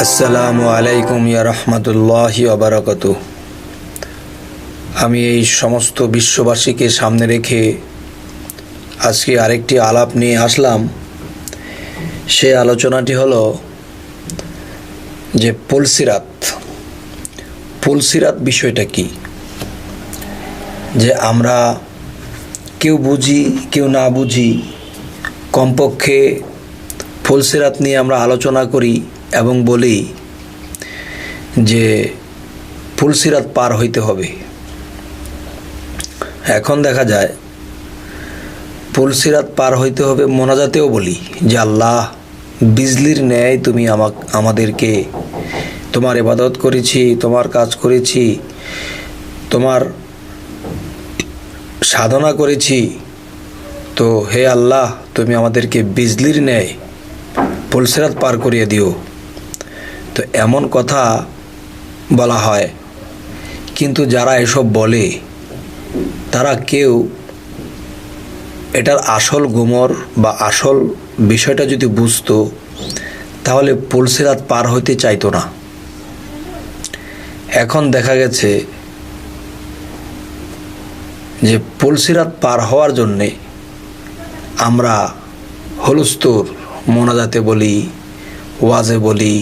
আসসালামু আলাইকুম ইয়া রাহমাতুল্লাহি ওয়া বারাকাতুহু। আমি এই সমস্ত বিশ্ববাসীকে সামনে রেখে আজকে আরেকটি আলাপ নিয়ে আসলাম। সে আলোচনাটি হলো যে পুলসিরাত বিষয়টা কি। যে আমরা কেউ বুঝি কেউ না বুঝি, কমপক্ষে পুলসিরাত নিয়ে আমরা আলোচনা করি এবং বলি যে পুলসিরাত পার হইতে হবে। এখন দেখা যায় পুলসিরাত পার হইতে হবে মোনাজাতেও বলি যে আল্লাহ, বিজলির ন্যায় তুমি আমাদেরকে তোমার ইবাদত করেছি, তোমার কাজ করেছি, তোমার সাধনা করেছি, তো হে আল্লাহ তুমি আমাদেরকে বিজলির ন্যায় পুলসিরাত পার করিয়ে দিও। তো এমন কথা বলা হয়, কিন্তু যারা এসব বলে তারা কেউ এটার আসল গুমর বা আসল বিষয়টা যদি বুঝতো তাহলে পুলসিরাত পার হইতে চাইতো না। এখন দেখা গেছে যে পুলসিরাত পার হওয়ার জন্যে আমরা হুলস্থুল মোনাজাতে বলি, ওয়াজে বলি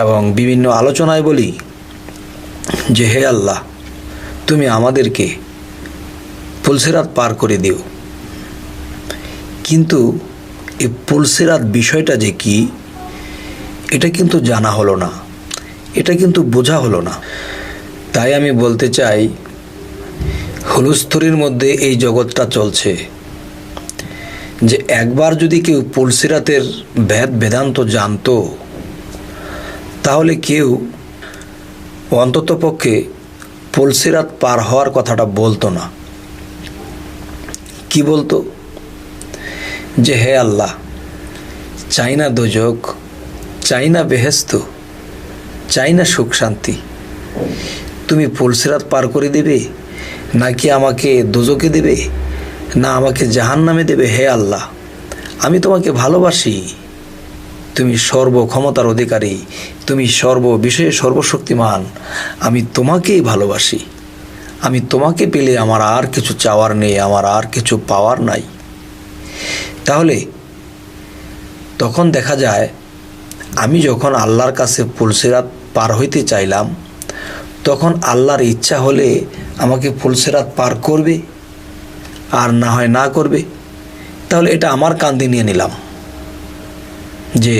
এবং বিভিন্ন আলোচনায় বলি যে হে আল্লাহ তুমি আমাদেরকে পুলসিরাত পার করে দিও। কিন্তু এই পুলসিরাত বিষয়টা যে কি, এটা কিন্তু জানা হলো না, এটা কিন্তু বোঝা হলো না। তাই আমি বলতে চাই, হুলস্থুলির মধ্যে এই জগৎটা চলছে। যে একবার যদি কেউ পুলসিরাতের বেদান্ত জানতো তাহলে কেউ অন্ততপক্ষে পুলসিরাত পার হওয়ার কথাটা বলতো না। কি বলতো? যে হে আল্লাহ, চাই না দোজখ, চাই না বেহেশত, চাই না সুখ শান্তি, তুমি পুলসিরাত পার করে দেবে, নাকি আমাকে দোজখে দেবে, না আমাকে জাহান্নামে দেবে। হে আল্লাহ, আমি তোমাকে ভালোবাসি, তুমি সর্বক্ষমতার অধিকারী, তুমি সর্ববিষয়ে সর্বশক্তিমান, আমি তোমাকেই ভালোবাসি, আমি তোমাকে পেলে আমার আর কিছু চাওয়ার নেই, আমার আর কিছু পাওয়ার নাই। তাহলে তখন দেখা যায় আমি যখন আল্লাহর কাছে পুলসিরাত পার হইতে চাইলাম, তখন আল্লাহর ইচ্ছা হলে আমাকে পুলসিরাত পার করবে, আর না হয় না করবে। তাহলে এটা আমার কাঁধে নিয়ে নিলাম যে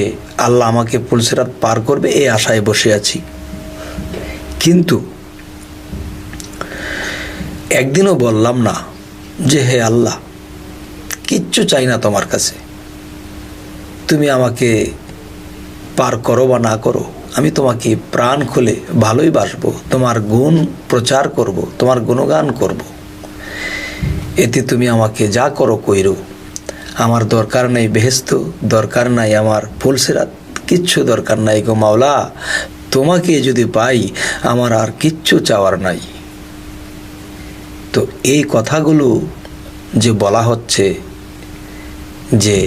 আল্লাহ আমাকে পুলসিরাত পার করবে, এই আশায় বসে আছি। কিন্তু একদিনও বললাম না যে হে আল্লাহ, কিচ্ছু চাই না তোমার কাছে, তুমি আমাকে পার করো বা না করো, আমি তোমাকে প্রাণ খুলে ভালোই বাসবো, তোমার গুণ প্রচার করব, তোমার গুণগান করব, এতে তুমি আমাকে যা করো কইরো। আমার দরকার নাই বেহেশত, দরকার নাই আমার পুলসিরাত, কিচ্ছু দরকার নাই গো মাওলা, তোমাকে যদি পাই আমার আর কিচ্ছু চাওয়ার নাই। তো এই কথাগুলো যে বলা হচ্ছে যে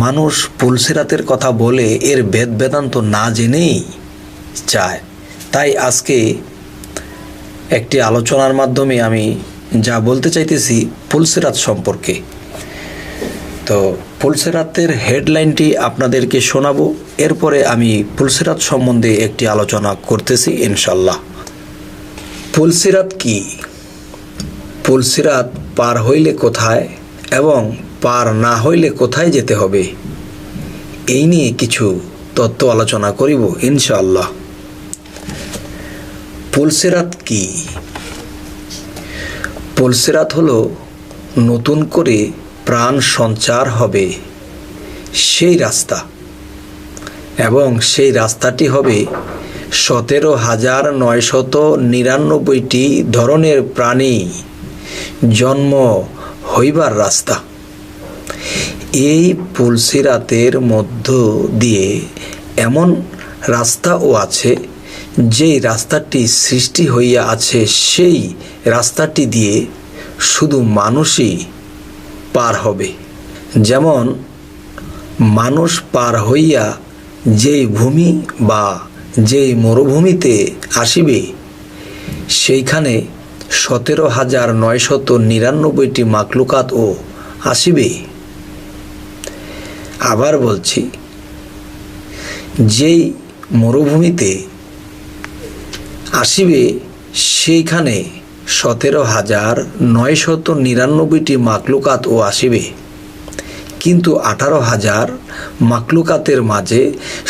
মানুষ পুলসিরাতের কথা বলে এর বেদান্ত না জেনেই চায়। তাই আজকে একটি আলোচনার মাধ্যমে আমি যা বলতে চাইতেছি পুলসিরাত সম্পর্কে। তো পুলসিরাতের হেডলাইনটি আপনাদেরকে শোনাবো, এরপরে আমি পুলসিরাত সম্বন্ধে একটি আলোচনা করতেছি ইনশাল্লাহ। পুলসিরাত কি? পুলসিরাত পার হইলে কোথায় এবং পার না হইলে কোথায় যেতে হবে, এই নিয়ে কিছু তত্ত্ব আলোচনা করিব ইনশাআল্লাহ। পুলসিরাত কি? পুলসিরাত হলো নতুন করে প্রাণ সঞ্চার হবে সেই রাস্তা, এবং সেই রাস্তাটি হবে 17,999টি ধরনের প্রাণী জন্ম হইবার রাস্তা। এই পুলসিরাতের মধ্য দিয়ে এমন রাস্তাও আছে যেই রাস্তাটি সৃষ্টি হইয়া আছে, সেই রাস্তাটি দিয়ে শুধু মানুষই পার হবে। যেমন মানুষ পার হইয়া যেই ভূমি বা যেই মরুভূমিতে আসিবে সেইখানে 17,999টি মাকলুকাত ও আসিবে। আবার বলছি, যেই মরুভূমিতে আসিবে সেইখানে 17,999টি মাকলুকাত ও আসিবে, কিন্তু 18,000 মাকলুকাতের মাঝে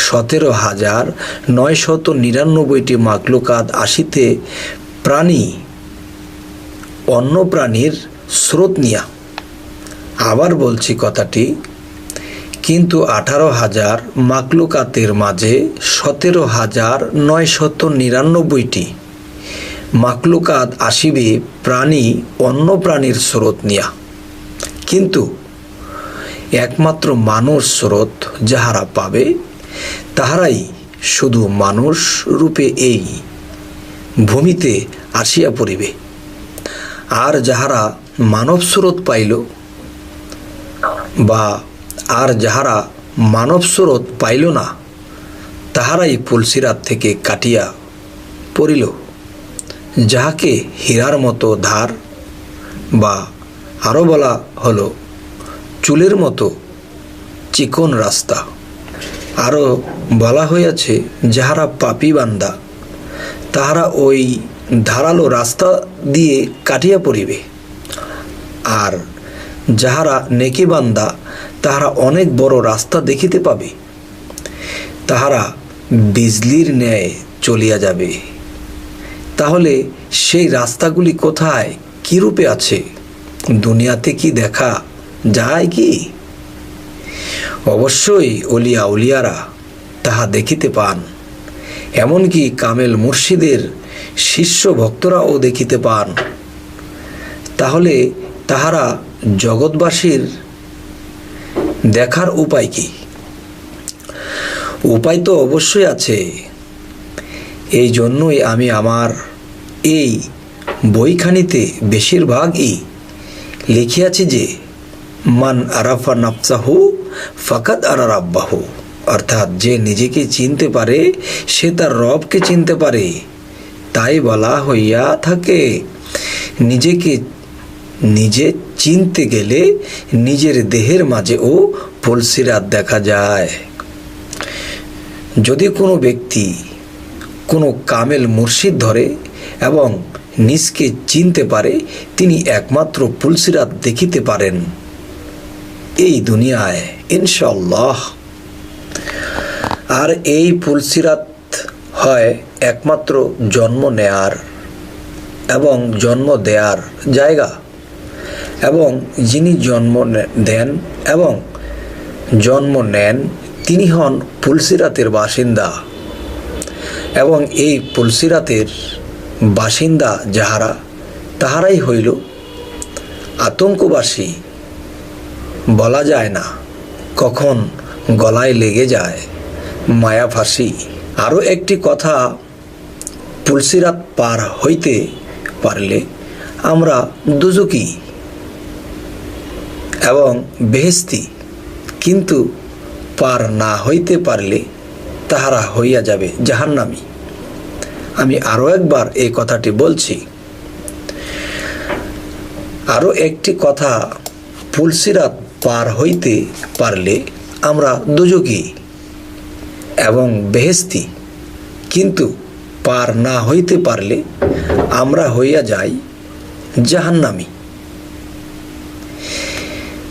17,999টি মাকলুকাত আসিতে প্রাণী অন্য প্রাণীর স্রোত নিয়া। আবার বলছি কথাটি, কিন্তু 18,000 মাকলুকাতের মাঝে 17,999টি মাকলুকাত আসিবে প্রাণী অন্য প্রাণীর স্রোত নিয়া, কিন্তু একমাত্র মানুষ স্রোত যাহারা পাবে তাহারাই শুধু মানুষ রূপে এই ভূমিতে আসিয়া পড়িবে। আর যাহারা মানব স্রোত পাইল বা আর যাহারা মানব স্রোত পাইল না, তাহারাই পুলসিরাত থেকে কাটিয়া পড়িল, যাহাকে হীরার মতো ধার বা আরও বলা হলো চুলের মতো চিকন রাস্তা। আরও বলা হইয়াছে, যাহারা পাপী বান্দা তাহারা ওই ধারালো রাস্তা দিয়ে কাটিয়া পড়িবে, আর যাহারা নেকি বান্দা তাহারা অনেক বড় রাস্তা দেখিতে পাবে, তাহারা বিজলির ন্যায় চলিয়া যাবে। তাহলে সেই রাস্তাগুলি কোথায়, কি রূপে আছে, দুনিয়াতে কি দেখা যায় কি? অবশ্যই অলিয়া উলিয়ারা তাহা দেখিতে পান, এমনকি কামেল মুর্শিদের শিষ্য ভক্তরাও দেখিতে পান। তাহলে তাহারা জগৎবাসীর দেখার উপায় কি? উপায় তো অবশ্যই আছে। এই জন্যই আমি আমার এই বইখানিতে বেশিরভাগই লিখিয়াছি যে মান আরাফা নাফসাহু ফাকাদ আরা রাব্বাহু, অর্থাৎ যে নিজেকে চিনতে পারে সে তার রবকে চিনতে পারে। তাই বলা হইয়া থাকে, নিজেকে নিজে চিনতে গেলে নিজের দেহের মাঝেও পুলসিরাত দেখা যায়। যদি কোনো ব্যক্তি কোনো কামেল মুর্শিদ ধরে এবং নিজকে চিনতে পারে, তিনি একমাত্র পুলসিরাত দেখিতে পারেন এই দুনিয়ায় ইনশাআল্লাহ। আর এই পুলসিরাত হয় একমাত্র জন্ম নেয়ার এবং জন্ম দেয়ার জায়গা, এবং যিনি জন্ম দেন এবং জন্ম নেন তিনি হন পুলসিরাতের বাসিন্দা। এবং এই পুলসিরাতের বাসিন্দা যাহারা, তাহারাই হইল আতঙ্কবাসী। বলা যায় না কখন গলায় লেগে যায় মায়া ফাঁসি। আরও একটি কথা, পুলসিরাত পার হইতে পারলে আমরা দুজকি এবং বেহেস্তি, কিন্তু পার না হইতে পারলে তাহারা হইয়া যাবে জাহান্নামী। আমি আরও একবার এই কথাটি বলছি। আরও একটি কথা, পুলসিরাত পার হইতে পারলে আমরা দুজকি এবং বেহেস্তি, কিন্তু পার না হইতে পারলে আমরা হইয়া যাই জাহান্নামী।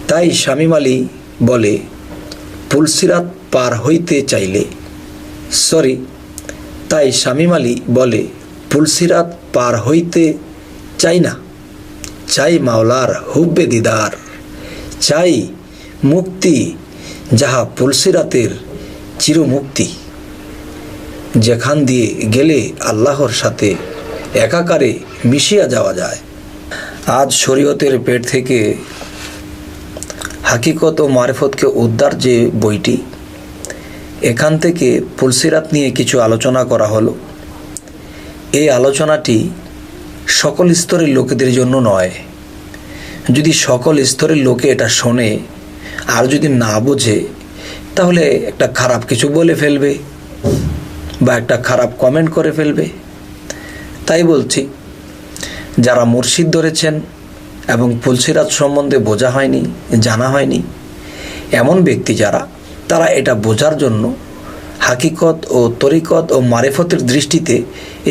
তাই শামীম আলী বলে, পুলসিরাত পার হইতে চাইলে তাই শামীম আলী বলে, পুলসিরাত পার হইতে চাই না, চাই মাওলার হুব্বে দিদার, চাই মুক্তি যাহা পুলসিরাতের চিরমুক্তি, যেখান দিয়ে গেলে আল্লাহর সাথে একাকারে মিশিয়া যাওয়া যায়। আজ শরীয়তের পেট থেকে হাকিকত ও মারিফতকে উদ্ধার যে বইটি, এখান থেকে পুলসিরাত নিয়ে কিছু আলোচনা করা হলো। এই আলোচনাটি সকল স্তরের লোকেদের জন্য নয়। যদি সকল স্তরের লোকে এটা শোনে আর যদি না বোঝে, তাহলে একটা খারাপ কিছু বলে ফেলবে বা একটা খারাপ কমেন্ট করে ফেলবে। তাই বলছি, যারা মুর্শিদ ধরেছেন এবং পুলসিরাত সম্বন্ধে বোঝা হয়নি, জানা হয়নি, এমন ব্যক্তি যারা, তারা এটা বোঝার জন্য হাকিকত ও তরিকত ও মারিফতের দৃষ্টিতে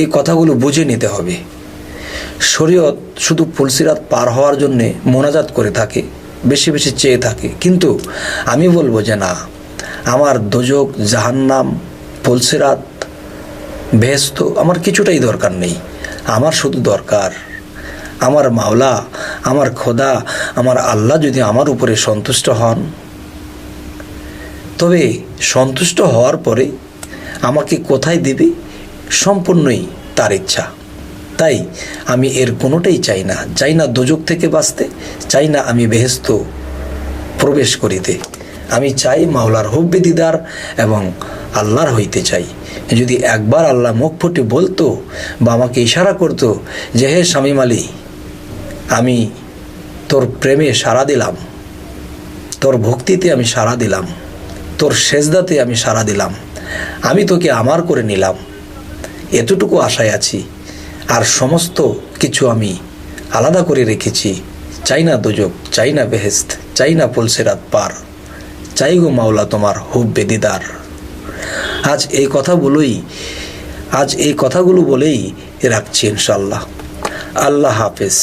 এই কথাগুলো বুঝে নিতে হবে। শরীয়ত শুধু পুলসিরাত পার হওয়ার জন্যে মোনাজাত করে থাকে, বেশি বেশি চেয়ে থাকে, কিন্তু আমি বলবো যে না, আমার দোজক, জাহান্নাম, পুলসিরাত, বেহেশত আমার কিছুটাই দরকার নেই। আমার শুধু দরকার আমার মাওলা, আমার খোদা, আমার আল্লাহ যদি আমার উপরে সন্তুষ্ট হন, তবে সন্তুষ্ট হওয়ার পরে আমাকে কোথায় দিবে সম্পূর্ণই তার ইচ্ছা। তাই আমি এর কোনোটাই চাই না। চাই না দোজক থেকে বাঁচতে, চাই না আমি বেহেশত প্রবেশ করিতে। আমি চাই মাওলার হুব্বে দিদার এবং আল্লাহর হইতে চাই। যদি একবার আল্লাহ মুখ ফুটে বলতো বা আমাকে ইশারা করতো যে হে শামীম আলী, আমি তোর প্রেমে সাড়া দিলাম, তোর ভক্তিতে আমি সাড়া দিলাম, তোর সেজদাতে আমি সাড়া দিলাম, আমি তোকে আমার করে নিলাম, এতটুকু আশায় আছি, আর সমস্ত কিছু আমি আলাদা করে রেখেছি। চাই না দোজক, চাই না বেহেশত, চাই না পুলসিরাত পার, চাই গো মাওলা তোমার হুব্বে দিদার। আজ এই কথাগুলো বলেই রাখছি ইনশাআল্লাহ। আল্লাহ হাফেজ।